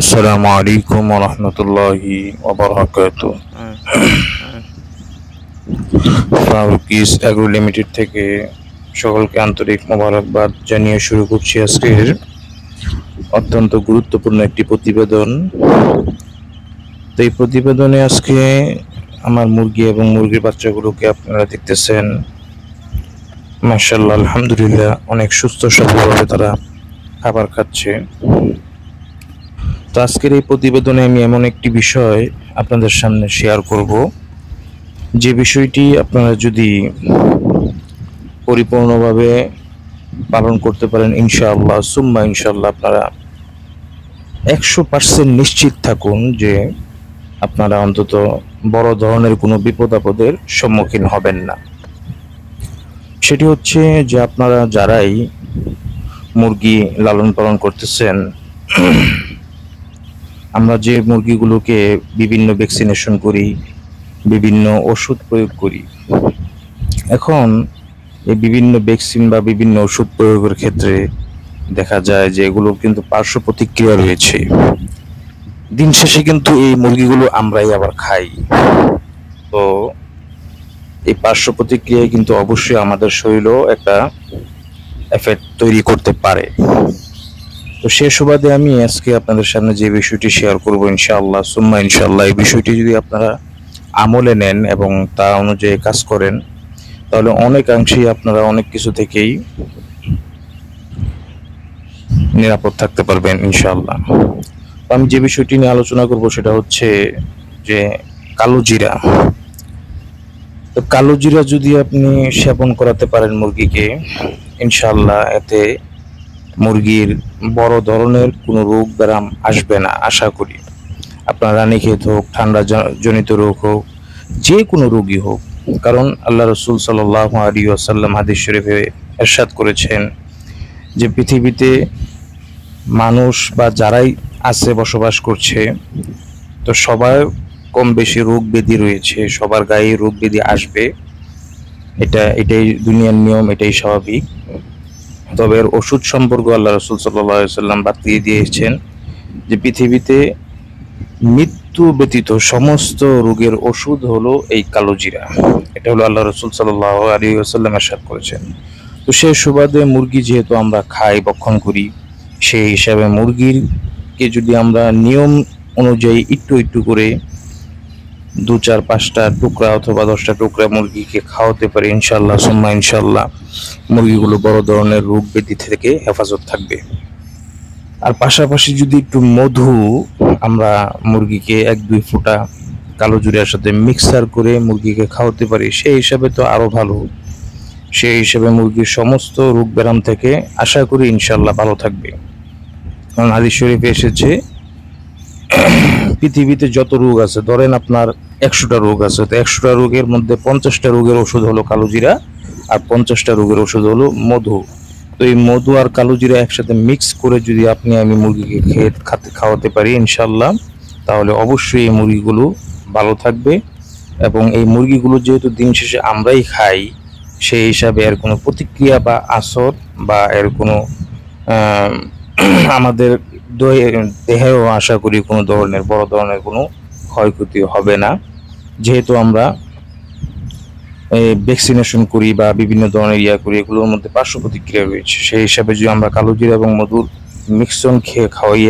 আসসালামু আলাইকুম ওয়া রাহমাতুল্লাহি ওয়া বারাকাতুহু। ফারুকিস এগ্রো লিমিটেড থেকে সকলকে আন্তরিক মোবারকবাদ জানিয়ে শুরু করছি আজকের অত্যন্ত গুরুত্বপূর্ণ একটি প্রতিবেদন। তো এই প্রতিবেদনে আজকে আমার মুরগি এবং মুরগির বাচ্চাগুলোকে আপনারা দেখতেছেন, মাশাআল্লাহ আলহামদুলিল্লাহ অনেক সুস্থ সবলভাবে তারা খাবার খাচ্ছে। তো আজকের এই প্রতিবেদনে আমি এমন একটি বিষয় আপনাদের সামনে শেয়ার করব, যে বিষয়টি আপনারা যদি পরিপূর্ণভাবে পালন করতে পারেন ইনশাআল্লাহ সুম্মা ইনশাআল্লাহ আপনারা 100% নিশ্চিত থাকুন যে আপনারা অন্তত বড় ধরনের কোনো বিপদ আপদের সম্মুখীন হবেন না। সেটি হচ্ছে যে আপনারা যারাই মুরগি লালন পালন করতেছেন, আমরা যে মুরগিগুলোকে বিভিন্ন ভ্যাকসিনেশন করি, বিভিন্ন ওষুধ প্রয়োগ করি, এখন এই বিভিন্ন ভ্যাকসিন বা বিভিন্ন ওষুধ প্রয়োগের ক্ষেত্রে দেখা যায় যে এগুলো কিন্তু পার্শ্ব প্রতিক্রিয়া রয়েছে। দিন শেষে কিন্তু এই মুরগিগুলো আমরাই আবার খাই। তো এই পার্শ্ব প্রতিক্রিয়ায় কিন্তু অবশ্যই আমাদের শরীরেও একটা এফেক্ট তৈরি করতে পারে। তো সে সুবাদে আমি আজকে আপনাদের সামনে যে বিষয়টি শেয়ার করব ইনশাআল্লাহ সুম্মা ইনশাআল্লাহ, এই বিষয়টি যদি আপনারা আমলে নেন এবং তা অনুযায়ী কাজ করেন, তাহলে অনেকাংশেই আপনারা অনেক কিছু থেকেই নিরাপদ থাকতে পারবেন ইনশাআল্লাহ। আমি যে বিষয়টি নিয়ে আলোচনা করব সেটা হচ্ছে যে কালো জিরা। তো কালো জিরা যদি আপনি সেবন করাতে পারেন মুরগিকে, ইনশাআল্লাহ এতে মুরগির বড় ধরনের কোনো রোগ ব্যারাম আসবে না আশা করি। আপনার রানীক্ষেত হোক, ঠান্ডা জনিত রোগ হোক, যে কোনো রোগী হোক, কারণ আল্লাহ রসুল সাল্লাল্লাহু আলাইহি ওয়াসাল্লাম হাদিস শরীফে ইরশাদ করেছেন যে পৃথিবীতে মানুষ বা যারাই আছে বসবাস করছে, তো সবার কম বেশি রোগ ব্যাধি রয়েছে, সবার গায়ে রোগ ব্যাধি আসবে, এটাই দুনিয়ার নিয়ম, এটাই স্বাভাবিক। তবে এর ওষুধ সম্পর্কে আল্লাহ রসুল সাল্লাল্লাহু আলাইহি ওয়াসাল্লাম বাতলিয়ে দিয়েছেন যে পৃথিবীতে মৃত্যু ব্যতীত সমস্ত রোগের ওষুধ হলো এই কালো জিরা। এটা হলো আল্লাহ রসুল সাল্লাল্লাহু আলাইহি ওয়াসাল্লাম ইরশাদ করেছেন। তো সেই সুবাদে মুরগি যেহেতু আমরা খাই, ভক্ষণ করি, সেই হিসাবে মুরগিরকে যদি আমরা নিয়ম অনুযায়ী একটু একটু করে 2-4-5টা টুকরা অথবা 10টা টুকরা মুরগিকে খাওয়াতে পারি ইনশাআল্লাহ সুম্মা ইনশাআল্লাহ, মুরগিগুলো বড় ধরনের রোগ ব্যাধি থেকে হেফাজত থাকবে। আর পাশাপাশি যদি একটু মধু আমরা মুরগিকে 1-2 ফোঁটা কালো জিরার সাথে মিক্সার করে মুরগিকে খাওয়াতে পারি, সেই হিসাবে তো আরো ভালো। সেই হিসাবে মুরগির সমস্ত রোগ ব্যারাম থেকে আশা করি ইনশাআল্লাহ ভালো থাকবে। কারণ হাদিস শরীফে এসেছে পৃথিবীতে যত রোগ আছে, ধরেন আপনার 100টা রোগ আছে, তো 100টা রোগের মধ্যে 50টা রোগের ওষুধ হলো কালো জিরা, আর 50টা রোগের ওষুধ হলো মধু। তো এই মধু আর কালো জিরা একসাথে মিক্স করে যদি আমি মুরগিকে খাওয়াতে পারি ইনশাআল্লাহ, তাহলে অবশ্যই এই মুরগিগুলো ভালো থাকবে। এবং এই মুরগিগুলো যেহেতু দিন শেষে আমরাই খাই, সেই হিসাবে এর কোনো প্রতিক্রিয়া বা আসর বা এর কোনো আমাদের দেহেও আশা করি কোনো ধরনের বড় ধরনের কোনো ক্ষয়ক্ষতি হবে না, যেহেতু আমরা ভ্যাকসিনেশন করি বা বিভিন্ন ধরনের করি, এগুলোর মধ্যে পার্শ্ব প্রতিক্রিয়া রয়েছে। সেই হিসাবে যদি আমরা কালো জিরা এবং মধুর মিশ্রণ খাওয়াই